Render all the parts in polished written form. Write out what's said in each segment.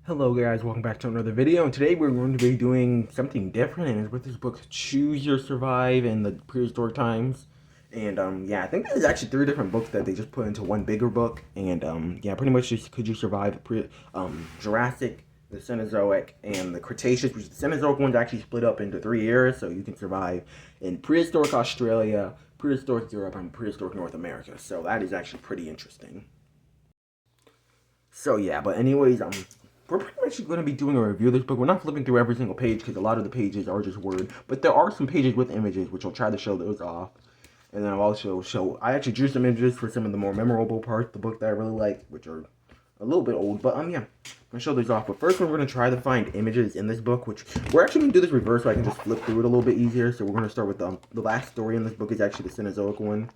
Hello guys, welcome back to another video, and today we're going to be doing something different, and it's with this book, Choose Your Survive in the Prehistoric Times. And yeah, I think there's actually three different books that they just put into one bigger book, and yeah, pretty much just Could You Survive Jurassic, the Cenozoic, and the Cretaceous, which the Cenozoic one's actually split up into 3 eras, so you can survive in prehistoric Australia, prehistoric Europe, and prehistoric North America, so that is actually pretty interesting. So yeah, but anyways, we're pretty much going to be doing a review of this book. We're not flipping through every single page because a lot of the pages are just word, but there are some pages with images, which I'll try to show those off. And then I'll also show, I actually drew some images for some of the more memorable parts of the book that I really like, which are a little bit old, but yeah, I'm going to show these off. But first we're going to try to find images in this book, which we're actually going to do this reverse so I can just flip through it a little bit easier. So we're going to start with the last story in this book is actually the Cenozoic one.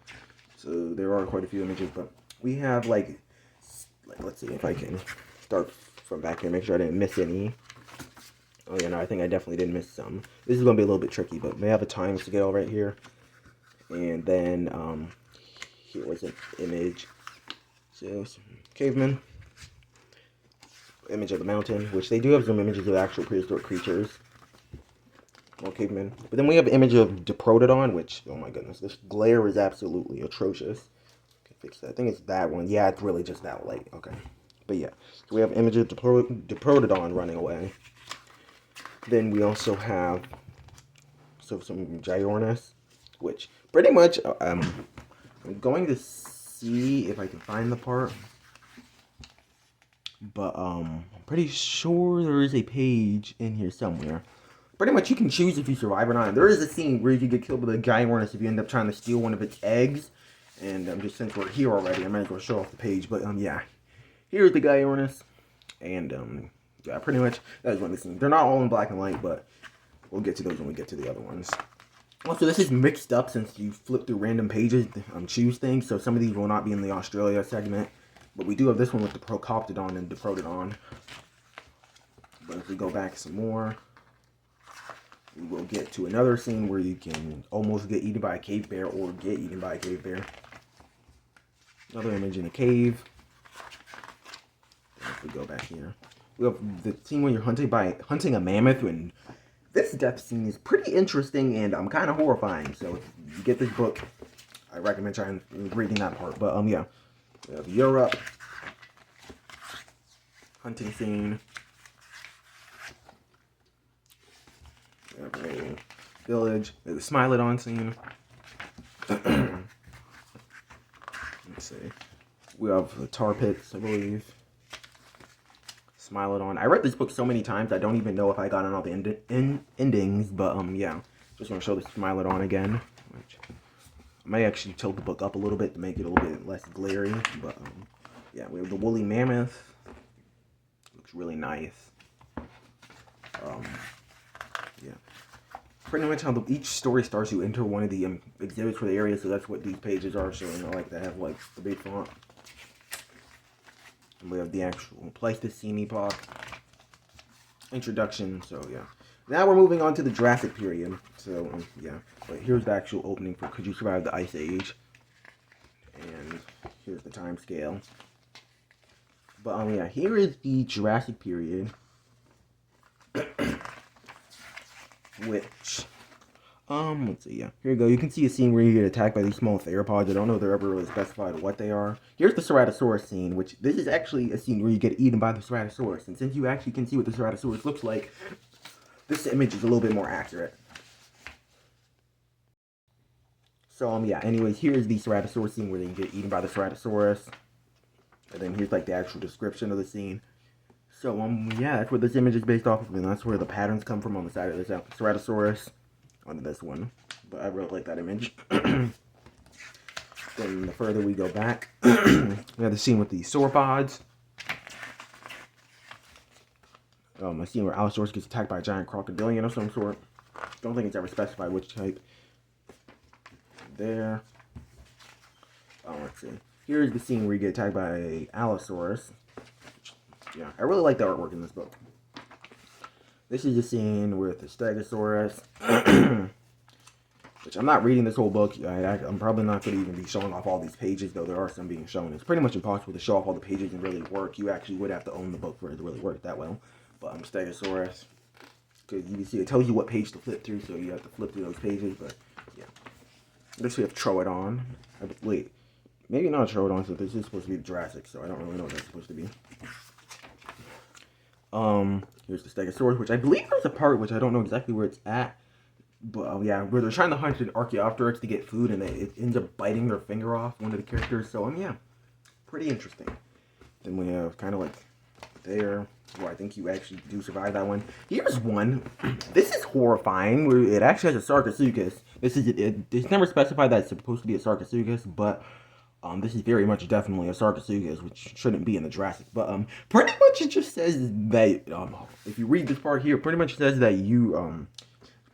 So there are quite a few images, but we have like let's see if I can start from back here, make sure I didn't miss any. Oh yeah, no, I think I definitely didn't miss some. This is going to be a little bit tricky, but we have a time scale right here. And then, here was an image. So, some cavemen. Image of the mountain, which they do have some images of actual prehistoric creatures. More cavemen. But then we have an image of Diprotodon, which, oh my goodness, this glare is absolutely atrocious. Okay, fix that. I think it's that one. Yeah, it's really just that light. Okay. But yeah, so we have images of Diprotodon running away. Then we also have some Giornis, which pretty much I'm going to see if I can find the part, but I'm pretty sure there is a page in here somewhere. Pretty much you can choose if you survive or not. And there is a scene where you can get killed by the Giornis if you end up trying to steal one of its eggs. And just since we're here already, I might as well show off the page. But yeah. Here's the Giornis, and yeah, pretty much that's one of the scenes. They're not all in black and white, but we'll get to those when we get to the other ones. Also, this is mixed up since you flip through random pages, choose things, so some of these will not be in the Australia segment, but we do have this one with the Procoptodon and Diprotodon. But if we go back some more, we will get to another scene where you can almost get eaten by a cave bear or get eaten by a cave bear. Another image in a cave. If we go back here, we have the scene when you're hunting a mammoth, and this death scene is pretty interesting and kind of horrifying. So if you get this book, I recommend trying reading that part. But yeah, we have Europe hunting scene. We have a village. The Smilodon scene. Let's see. We have the tar pits, I believe. Smilodon. I read this book so many times, I don't even know if I got on all the endings, but yeah. Just want to show the Smilodon again. Which I may actually tilt the book up a little bit to make it a little bit less glary, but yeah, we have the woolly mammoth. Looks really nice. Yeah. Pretty much how each story starts, you enter one of the exhibits for the area, so that's what these pages are showing. I like to have like the big font. And we have the actual Pleistocene epoch introduction. So yeah, now we're moving on to the Jurassic period. So yeah, but here's the actual opening for Could You Survive the Ice Age, and here's the time scale. But yeah, here is the Jurassic period, which let's see, yeah. Here you go. You can see a scene where you get attacked by these small theropods. I don't know if they're ever really specified what they are. Here's the Ceratosaurus scene, which this is actually a scene where you get eaten by the Ceratosaurus. And since you actually can see what the Ceratosaurus looks like, this image is a little bit more accurate. So, yeah, anyways, here's the Ceratosaurus scene where you get eaten by the Ceratosaurus. And then here's, like, the actual description of the scene. So, yeah, that's what this image is based off of, and that's where the patterns come from on the side of this Ceratosaurus. On this one, but I really like that image. Then the further we go back, we have the scene with the sauropods. A scene where Allosaurus gets attacked by a giant crocodilian of some sort. Don't think it's ever specified which type. There. Let's see. Here's the scene where you get attacked by a Allosaurus. Yeah, I really like the artwork in this book. This is the scene with the Stegosaurus which I'm not reading this whole book. I'm probably not going to even be showing off all these pages, though there are some being shown. It's pretty much impossible to show off all the pages and really work. You actually would have to own the book for it to really work that well. But Stegosaurus, because you can see it tells you what page to flip through, so you have to flip through those pages. But yeah, next we have Troodon. Wait, maybe not Troodon, so this is supposed to be Jurassic, so I don't really know what that's supposed to be. Here's the Stegosaurus, which I believe there's a part which I don't know exactly where it's at. But yeah, where they're trying to hunt an Archaeopteryx to get food, and it ends up biting their finger off, one of the characters. So yeah, pretty interesting. Then we have kind of like there, where I think you actually do survive that one. Here's one. This is horrifying. Where it actually has a Sarcosuchus. It's never specified that it's supposed to be a Sarcosuchus, but this is very much definitely a Sarcosuchus, which shouldn't be in the Jurassic. But pretty much it just says that if you read this part here, pretty much says that you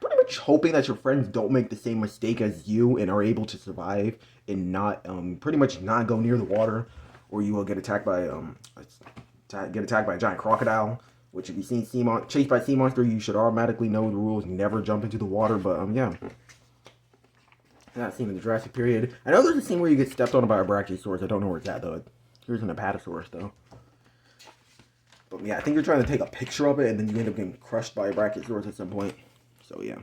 pretty much hoping that your friends don't make the same mistake as you and are able to survive and not pretty much not go near the water, or you will get attacked by a giant crocodile. Which if you've seen chased by a sea monster, you should automatically know the rules. Never jump into the water. But yeah. Not seen in the Jurassic period. I know there's a scene where you get stepped on by a Brachiosaurus. I don't know where it's at though. Here's an Apatosaurus though. But yeah, I think you're trying to take a picture of it and then you end up getting crushed by a Brachiosaurus at some point. So yeah.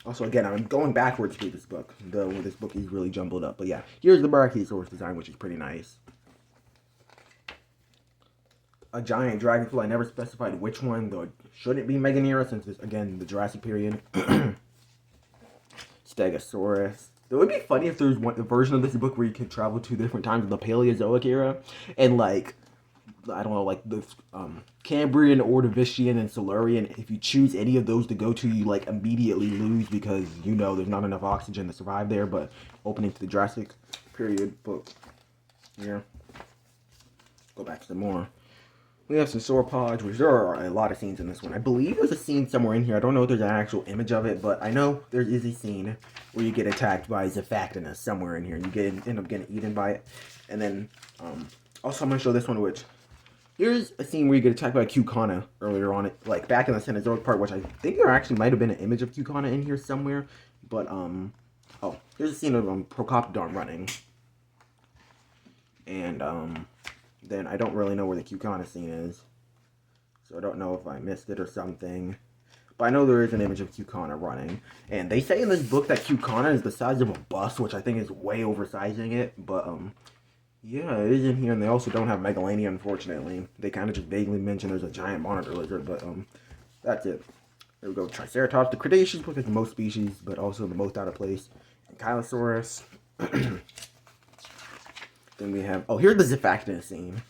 Also again, I'm going backwards through this book. This book is really jumbled up. But yeah, here's the Brachiosaurus design, which is pretty nice. A giant dragonfly. I never specified which one, though it shouldn't be Meganeura since it's again the Jurassic period. Stegosaurus. It would be funny if there's a version of this book where you can travel to different times of the Paleozoic era, and like, I don't know, like the Cambrian, Ordovician, and Silurian. If you choose any of those to go to, you like immediately lose because you know there's not enough oxygen to survive there. But opening to the Jurassic period book here. Go back to some more. We have some sauropods, which there are a lot of scenes in this one. I believe there's a scene somewhere in here. I don't know if there's an actual image of it, but I know there is a scene where you get attacked by Zephactinus somewhere in here. And you end up getting eaten by it. And then, also I'm going to show this one, which, here's a scene where you get attacked by Cucana earlier on. Like, back in the Cenozoic part, which I think there actually might have been an image of Cucana in here somewhere. But, oh, here's a scene of Procoptodon running. And, then I don't really know where the Cucana scene is. So I don't know if I missed it or something. But I know there is an image of Cucana running. And they say in this book that Cucana is the size of a bus, which I think is way oversizing it. But, yeah, it is in here. And they also don't have Megalania, unfortunately. They kind of just vaguely mention there's a giant monitor lizard. But, that's it. There we go. Triceratops. The Cretaceous book is the most species, but also the most out of place. Ankylosaurus. Then we have, oh, here's the Zephactinus scene.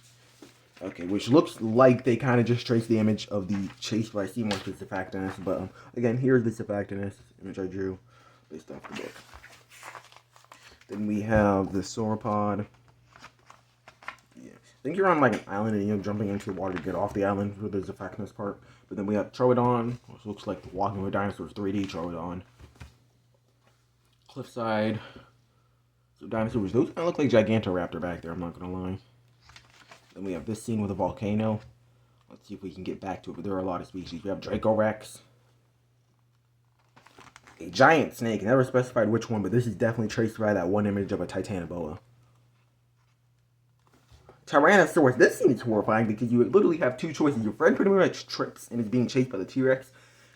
Okay, which looks like they kind of just traced the image of the chased by sea monster Zephactinus. But again, here's the Zephactinus image I drew based off the book. Then we have the sauropod. Yeah, I think you're on like an island and you're jumping into the water to get off the island for the Zephactinus part. But then we have Troodon, which looks like Walking with Dinosaurs 3D Troodon. Cliffside. So dinosaurs, those kind of look like Gigantoraptor back there, I'm not going to lie. Then we have this scene with a volcano. Let's see if we can get back to it, but there are a lot of species. We have Dracorex. A giant snake, never specified which one, but this is definitely traced by that one image of a Titanoboa. Tyrannosaurus, this scene is horrifying because you literally have two choices. Your friend pretty much trips and is being chased by the T-Rex.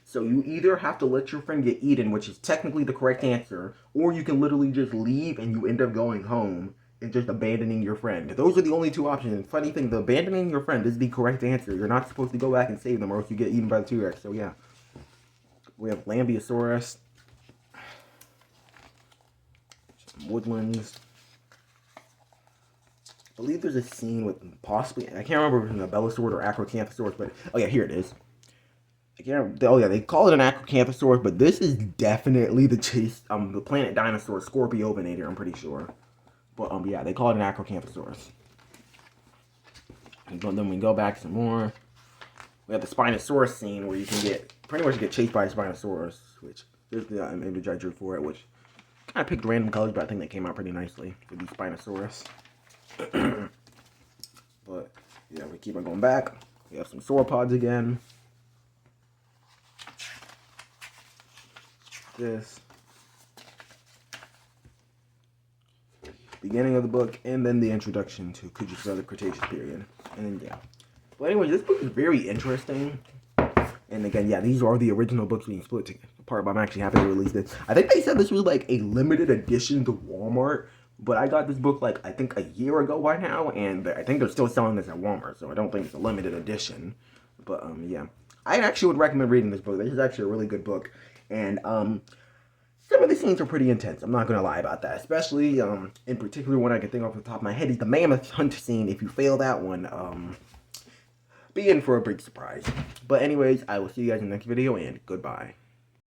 So you either have to let your friend get eaten, which is technically the correct answer, or you can literally just leave and you end up going home and just abandoning your friend. Those are the only two options. And funny thing, the abandoning your friend is the correct answer. You're not supposed to go back and save them or else you get eaten by the T-Rex. So yeah. We have Lambeosaurus. Some woodlands. I believe there's a scene with possibly, I can't remember if it was an Abelisaur or Acrocanthosaurus, but oh yeah, here it is. Oh yeah, they call it an Acrocanthosaurus, but this is definitely the planet dinosaur Scorpiovinator, I'm pretty sure. But yeah, they call it an Acrocanthosaurus. And then we go back some more. We have the Spinosaurus scene where you can pretty much get chased by a Spinosaurus, which there's the image I drew for it, which kind of picked random colors, but I think they came out pretty nicely for the Spinosaurus. But yeah, we keep on going back. We have some sauropods again. This. beginning of the book, and then the introduction to the Cretaceous period. And yeah. But anyway, this book is very interesting. And again, yeah, these are the original books being split apart, but I'm actually happy to release this. I think they said this was like a limited edition to Walmart, but I got this book like, I think a year ago by now, and I think they're still selling this at Walmart, so I don't think it's a limited edition. But yeah, I actually would recommend reading this book. This is actually a really good book, and some of the scenes are pretty intense. I'm not gonna lie about that, especially in particular one I can think off the top of my head is the mammoth hunt scene. If you fail that one, be in for a big surprise. But anyways, I will see you guys in the next video, and goodbye.